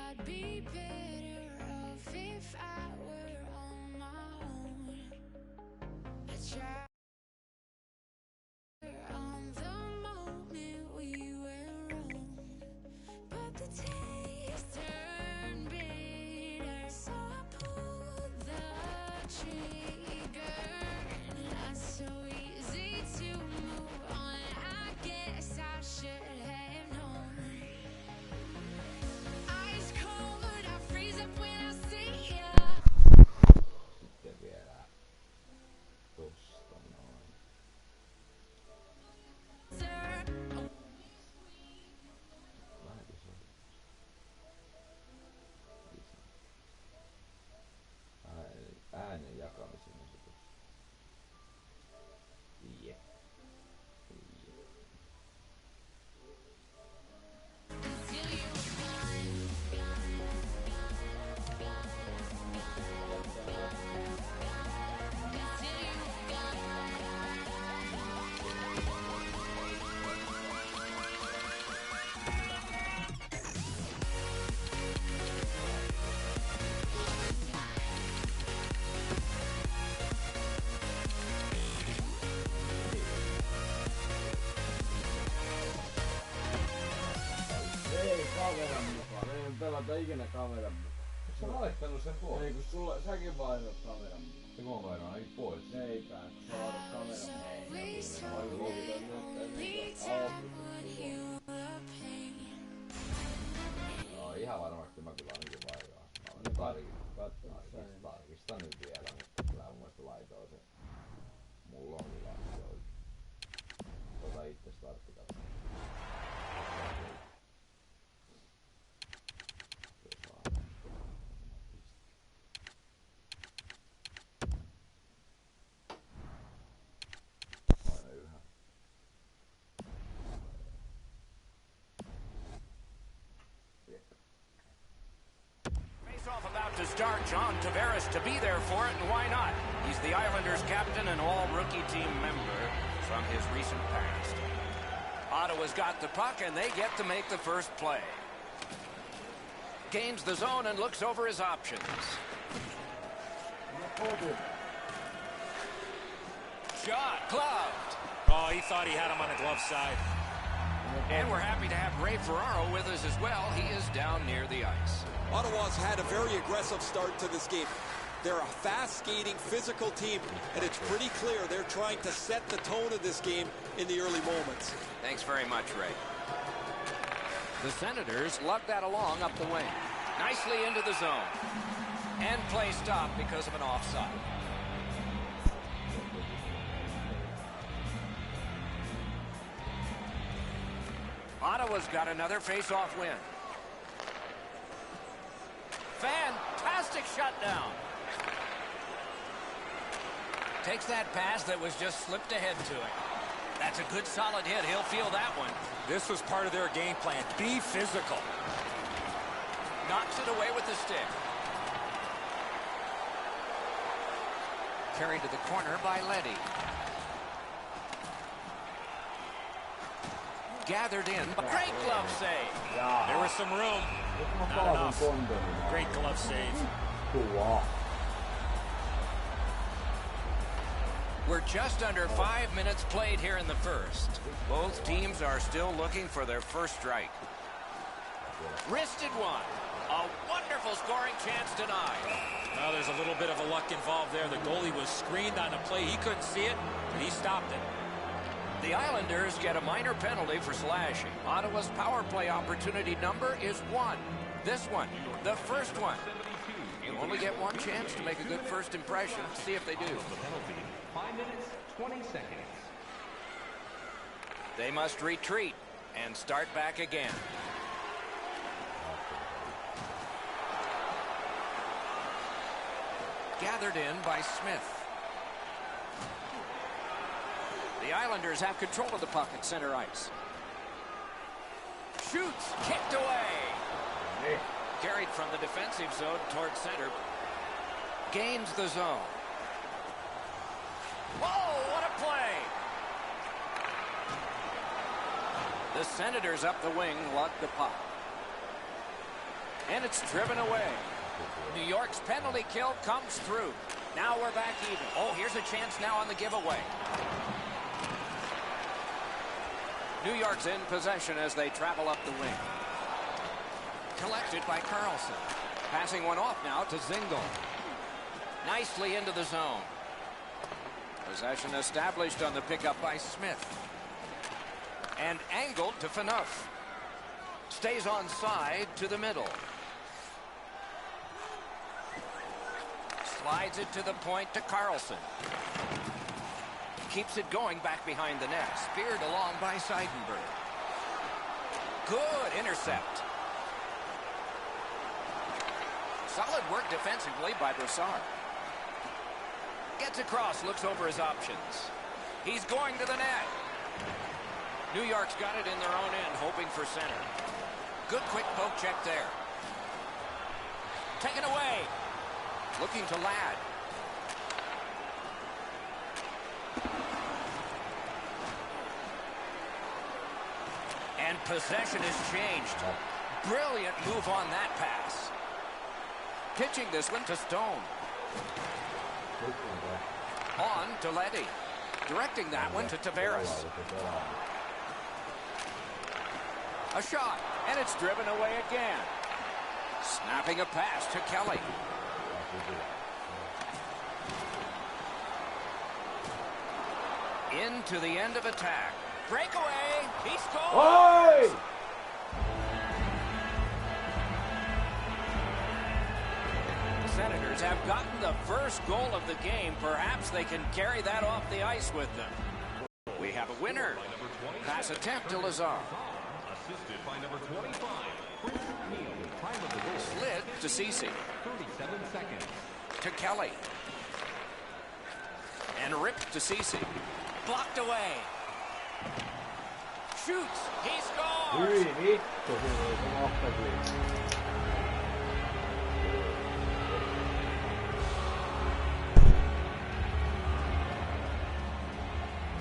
I'd be better off if I were on my own. I try on the moment we were wrong, but the taste turned bitter, so I pulled the trigger. Not so easy to move on. I guess I should have known. Ice cold, I freeze up when I see ya. Sitten vielä tosta noin. Lähetys on. Äänen jakamisen asetus. Jep. Ei kameran mukaan. Ei pelata ikinä kameran mukaan. Oot sä vaihtanut sen pois? Ei kun säkin vaihdat kameran mukaan. Se kun vaihdan ainakin pois. Ei pääs, kun sä vaihdat kameran mukaan. Always told me only time would heal the pain. No ihan varmasti mä kyllä ainakin vaihdan. Tarkistan nyt vielä, mutta kyllä mun mielestä laitoin se. Mulla on kyllä se oikein. Ota itse starttikata. Face-off about to start. John Tavares to be there for it, and why not? He's the Islanders' captain and all-rookie team member from his recent past. Ottawa's got the puck, and they get to make the first play. Gains the zone and looks over his options. Shot gloved. Oh, he thought he had him on the glove side. And we're happy to have Ray Ferraro with us as well. He is down near the ice. Ottawa's had a very aggressive start to this game. They're a fast-skating, physical team, and it's pretty clear they're trying to set the tone of this game in the early moments. Thanks very much, Ray. The Senators lug that along up the wing. Nicely into the zone. And play stopped because of an offside. Ottawa's got another face-off win. Fantastic shutdown. Takes that pass that was just slipped ahead to him. That's a good solid hit. He'll feel that one. This was part of their game plan. Be physical. Knocks it away with the stick. Carried to the corner by Leddy. Gathered in. Great glove save. There was some room. Not enough. Great glove save. We're just under 5 minutes played here in the first. Both teams are still looking for their first strike. Wristed one. A wonderful scoring chance denied. Well, there's a little bit of a luck involved there. The goalie was screened on the play. He couldn't see it, but he stopped it. The Islanders get a minor penalty for slashing. Ottawa's power play opportunity number is 1. This one, the first one. You only get one chance to make a good first impression. See if they do. 5 minutes, 20 seconds. They must retreat and start back again. Gathered in by Smith. The Islanders have control of the puck at center ice. Shoots, kicked away. Carried from the defensive zone toward center. Gains the zone. Whoa, what a play! The Senators up the wing lug the puck. And it's driven away. New York's penalty kill comes through. Now we're back even. Oh, here's a chance now on the giveaway. New York's in possession as they travel up the wing. Collected by Carlson. Passing one off now to Zingle. Nicely into the zone. Possession established on the pickup by Smith. And angled to Phaneuf. Stays onside to the middle. Slides it to the point to Carlson. Keeps it going back behind the net. Speared along by Seidenberg. Good intercept. Solid work defensively by Brassard. Gets across, looks over his options. He's going to the net. New York's got it in their own end, hoping for center. Good quick poke check there. Taken away. Looking to Ladd. And possession has changed. Brilliant move on that pass. Pitching this one to Stone. On to Leddy. Directing that one to Tavares. A shot, and it's driven away again. Snapping a pass to Kelly. Into the end of attack. Breakaway. He scores. Oi! The Senators have gotten the first goal of the game. Perhaps they can carry that off the ice with them. We have a winner. Pass attempt to Lazar. Assisted by number 25, Chris Neal. Time of the goal. Slid to Ceci. 37 seconds. To Kelly. And ripped to Ceci. Blocked away. Shoots. He scores. Hyvin vittu.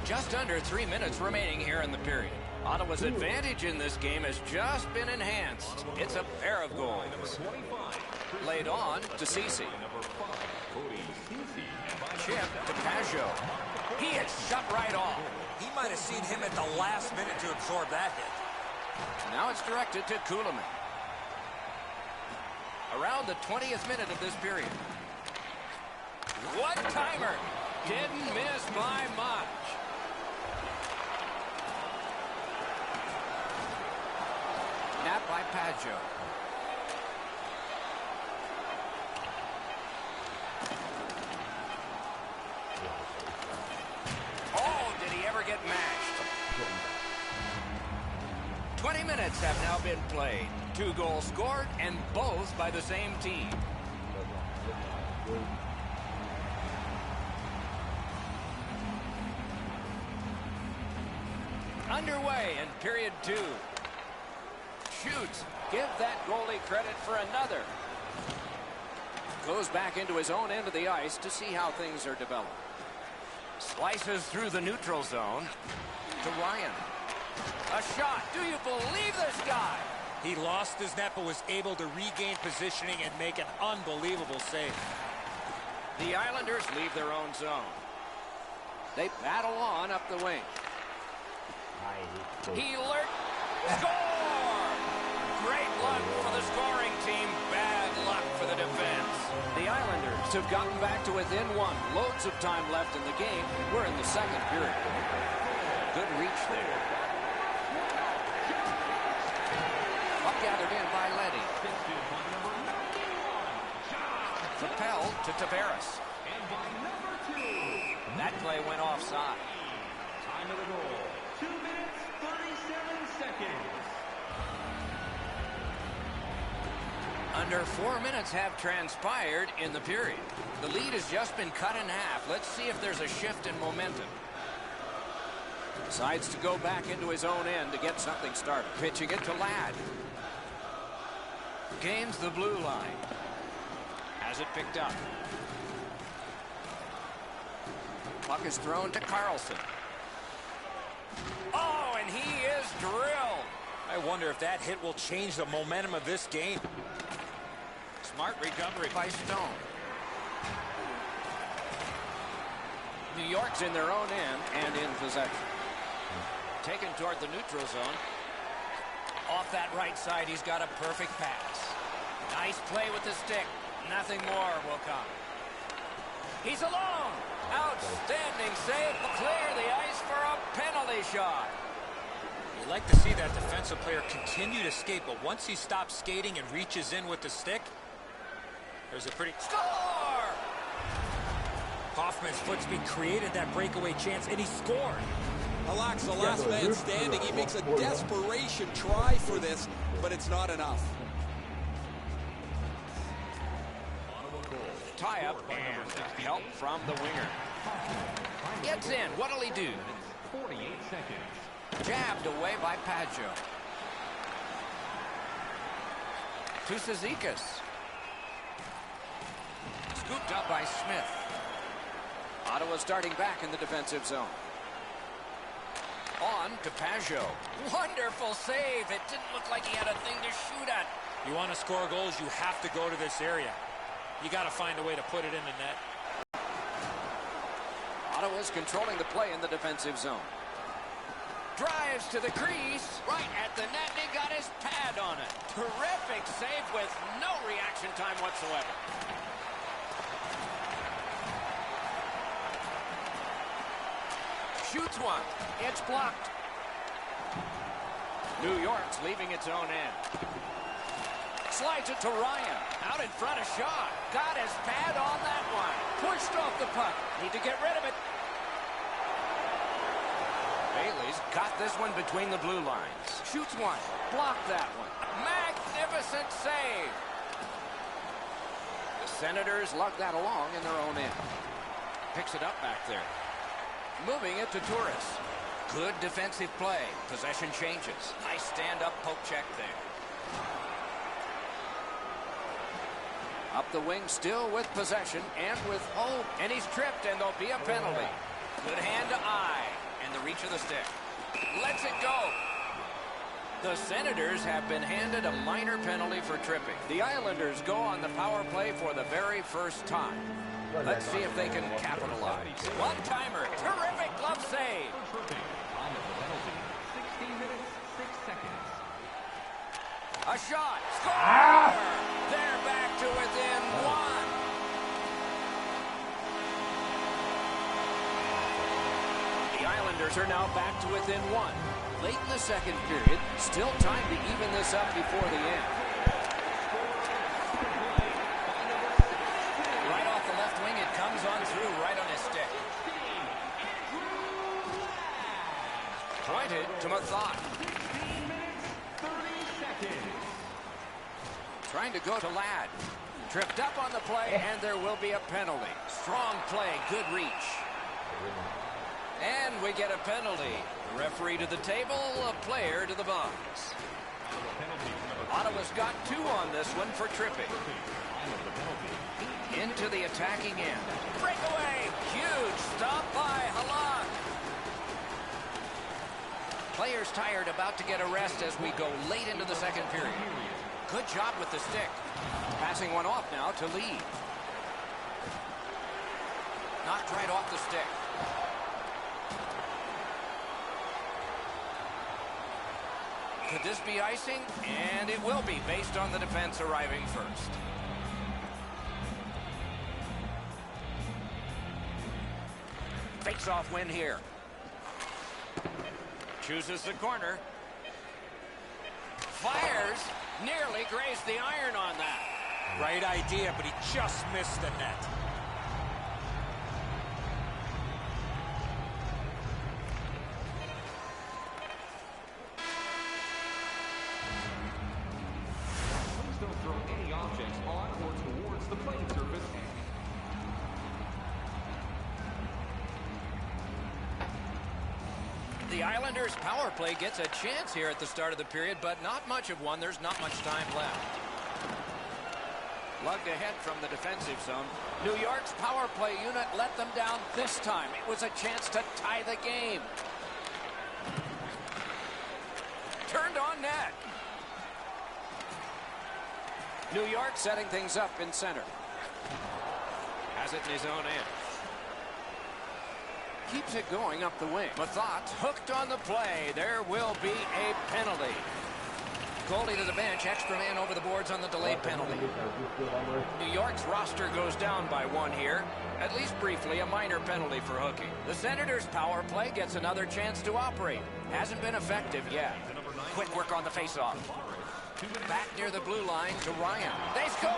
Just under 3 minutes remaining here in the period. Ottawa's advantage in this game has just been enhanced. It's a pair of goals. Laid on to Ceci. Chip to Pajot. He is shut right off. He might have seen him at the last minute to absorb that hit. Now it's directed to Kuhlman. Around the 20th minute of this period. What timer? Didn't miss by much. Nap by Pajot. Oh, did he ever get mashed? 20 minutes have now been played. 2 goals scored, and both by the same team. Underway in period 2. Shoots. Give that goalie credit for another. Goes back into his own end of the ice to see how things are developed. Slices through the neutral zone to Ryan. A shot. Do you believe this guy? He lost his net but was able to regain positioning and make an unbelievable save. The Islanders leave their own zone. They battle on up the wing. He lurked. Score! Great luck for the scoring team. Bad luck for the defense. The Islanders have gotten back to within 1. Loads of time left in the game. We're in the second period. Good reach there. Puck gathered in by Leddy. Propelled to Tavares. That play went offside. Time of the goal. 2 minutes, 37 seconds. Under 4 minutes have transpired in the period. The lead has just been cut in half. Let's see if there's a shift in momentum. Decides to go back into his own end to get something started. Pitching it to Ladd. Gains the blue line. Has it picked up. Puck is thrown to Carlson. Oh, and he is drilled. I wonder if that hit will change the momentum of this game. Smart recovery by Stone. New York's in their own end and in possession. Taken toward the neutral zone. Off that right side, he's got a perfect pass. Nice play with the stick. Nothing more will come. He's alone. Outstanding save. Clear the ice for a penalty shot. You like to see that defensive player continue to skate, but once he stops skating and reaches in with the stick, there's a pretty... Score! Hoffman's foot speed created that breakaway chance, and he scored. Halak's the last man standing. He makes a desperation try for this, but it's not enough. Tie-up and help from the winger. Gets in. What'll he do? 48 seconds. Jabbed away by Paggio. To Cizikas. Scooped up by Smith. Ottawa starting back in the defensive zone. On to Paggio. Wonderful save. It didn't look like he had a thing to shoot at. You want to score goals, you have to go to this area. You got to find a way to put it in the net. Ottawa's controlling the play in the defensive zone. Drives to the crease. Right at the net. He got his pad on it. Terrific save with no reaction time whatsoever. Shoots one. It's blocked. New York's leaving its own end. Slides it to Ryan. Out in front of Shaw. Got his pad on that one. Pushed off the puck. Need to get rid of it. Bailey's got this one between the blue lines. Shoots one. Blocked that one. Magnificent save. The Senators lug that along in their own end. Picks it up back there. Moving it to Turris. Good defensive play. Possession changes. Nice stand-up poke check there. Up the wing, still with possession and with hope. And he's tripped, and there'll be a penalty. Good hand to eye, and the reach of the stick. Lets it go. The Senators have been handed a minor penalty for tripping. The Islanders go on the power play for the very first time. Let's see if they can capitalize. One-timer, terrific glove save. Tripping. Time of the penalty. 16 minutes, 6 seconds. A shot. Score! They're back to within one. The Islanders are now back to within one. Late in the second period. Still time to even this up before the end. Right off the left wing, it comes on through right on his stick. Pointed to Mathot. 16 minutes, 30 seconds. Trying to go to Ladd. Tripped up on the play, and there will be a penalty. Strong play, good reach. And we get a penalty. The referee to the table, a player to the box. Ottawa's got 2 on this one for tripping. Into the attacking end. Breakaway! Huge stop by Halak. Players tired, about to get a rest as we go late into the second period. Good job with the stick. Passing one off now to Lee. Knocked right off the stick. Could this be icing? And it will be, based on the defense arriving first. Face-off win here. Chooses the corner. Fires. Nearly grazed the iron on that. Right idea, but he just missed the net. Please don't throw any objects on or towards the playing surface. The Islanders' power play gets a chance here at the start of the period, but not much of one. There's not much time left. Lugged ahead from the defensive zone. New York's power play unit let them down this time. It was a chance to tie the game. Turned on net. New York setting things up in center. Has it in his own end. Keeps it going up the wing. Mathot hooked on the play. There will be a penalty. Goalie to the bench. Extra man over the boards on the delayed penalty. New York's roster goes down by one here. At least briefly, a minor penalty for hooking. The Senators' power play gets another chance to operate. Hasn't been effective yet. Quick work on the faceoff. Back near the blue line to Ryan. They score!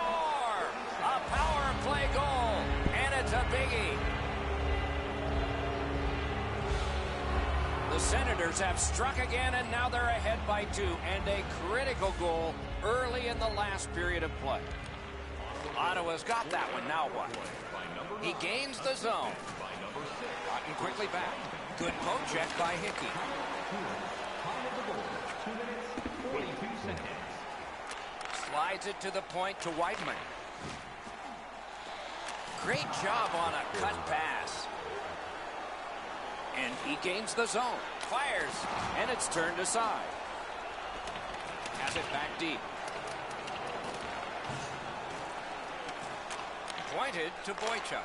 A power play goal, and it's a biggie. The Senators have struck again, and now they're ahead by 2, and a critical goal early in the last period of play. Ottawa's got that one. Now what? He gains the zone. Gotten quickly back. Good poke check by Hickey. Slides it to the point to Whiteman. Great job on a cut pass. And he gains the zone. Fires. And it's turned aside. Has it back deep. Pointed to Boychuk.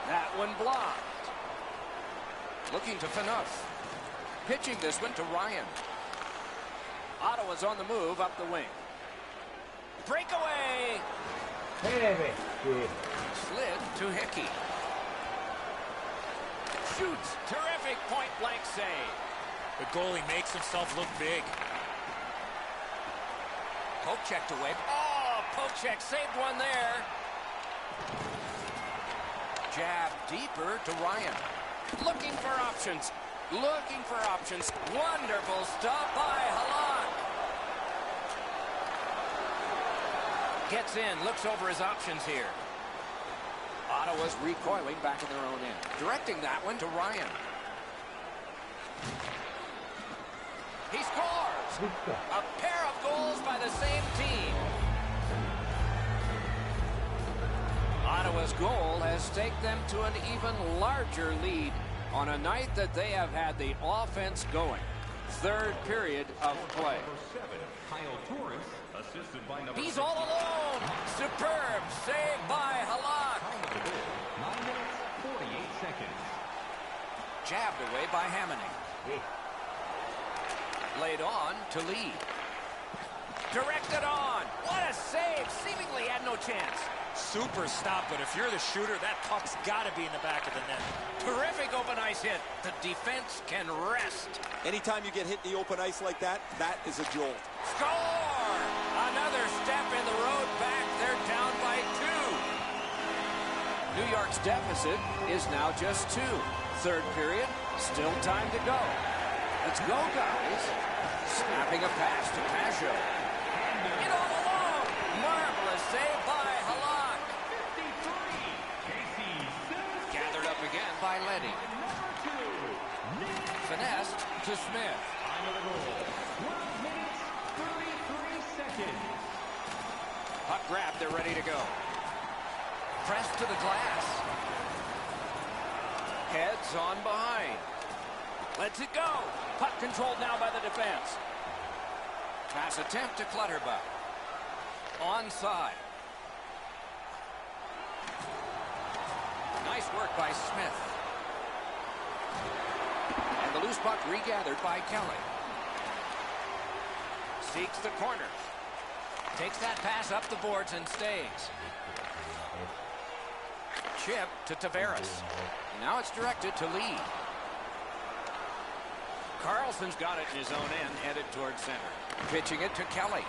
That one blocked. Looking to Phaneuf. Pitching this one to Ryan. Ottawa's on the move up the wing. Breakaway. Slid to Hickey. Shoots. Terrific point-blank save. The goalie makes himself look big. Poke check to Wade. Oh, poke check. Saved one there. Jab deeper to Ryan. Looking for options. Looking for options. Wonderful stop by Halak. Gets in. Looks over his options here. Ottawa's recoiling back in their own end. Directing that one to Ryan. He scores! A pair of goals by the same team. Ottawa's goal has taken them to an even larger lead on a night that they have had the offense going. Third period of play. He's all alone. Superb save by Halak. 9 minutes, 48 seconds. Jabbed away by Hammoning. Laid on to Lee. Directed on. What a save. Seemingly had no chance. Super stop, but if you're the shooter, that puck's got to be in the back of the net. Terrific open ice hit. The defense can rest. Anytime you get hit in the open ice like that, that is a jolt. Score! Another step in the road back. They're down by 2. New York's deficit is now just 2. Third period, still time to go. Let's go, guys. Snapping a pass to Pajot. In all alone. Marvelous save by Halak. Gathered up again by Leddy. Finessed to Smith. Time of the goal. 12 minutes, 33 seconds. Puck grab, they're ready to go. Pressed to the glass. Heads on behind. Lets it go. Puck controlled now by the defense. Pass attempt to Clutterbuck. Onside. Nice work by Smith. And the loose puck regathered by Kelly. Seeks the corner. Takes that pass up the boards and stays. Chip to Tavares. Now it's directed to Lee. Carlson's got it in his own end, headed towards center. Pitching it to Kelly.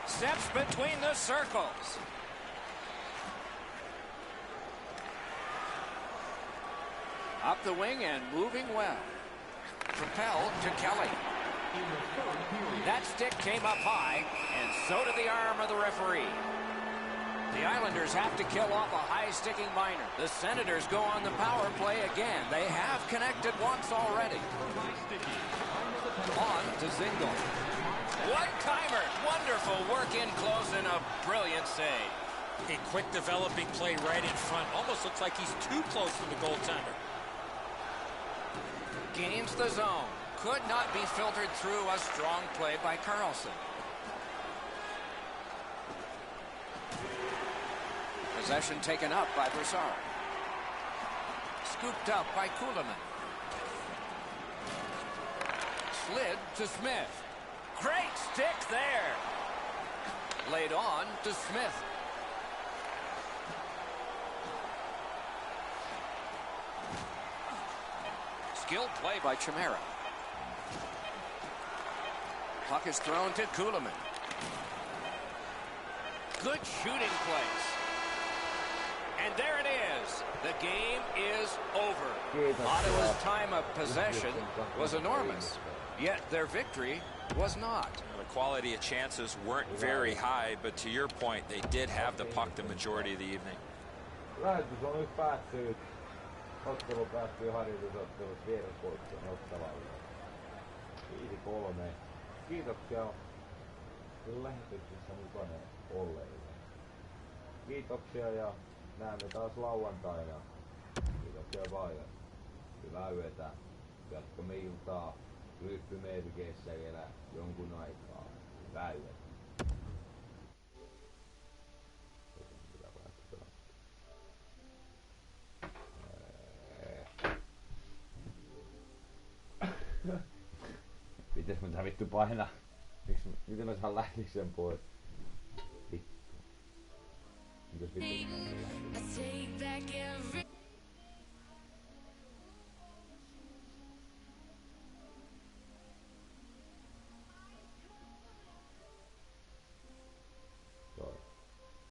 Steps between the circles. Up the wing and moving well. Propelled to Kelly. That stick came up high, and so did the arm of the referee. The Islanders have to kill off a high-sticking minor. The Senators go on the power play again. They have connected once already. On to Zingle. One-timer. Wonderful work in close and a brilliant save. A quick developing play right in front. Almost looks like he's too close to the goaltender. Gains the zone. Could not be filtered through. A strong play by Carlson. Possession taken up by Broussard. Scooped up by Kuhlman. Slid to Smith. Great stick there. Laid on to Smith. Skilled play by Chimera. Puck is thrown to Kuhlman. Good shooting place. And there it is. The game is over. Ottawa's time of possession was enormous, yet their victory was not. The quality of chances weren't very high, but to your point, they did have the puck the majority of the evening. Lähetys on nyt päättynyt. Ottelu päättyy harjoitusottelussa vierasvoittoon Ottavalle. 5-3. Kiitoksia lähetyksessä mukana olleille. Kiitoksia ja näemme taas lauantaina. Kiitoksia vaan ja hyvää yötä. Jatkamme iltaa ryppymerkeissä vielä jonkun aikaa. Hyvää yötä. Mites mun tää vittu painaa? Miten mä saan lähdiksen pois? Vittu. Mitäs vittu? I take back every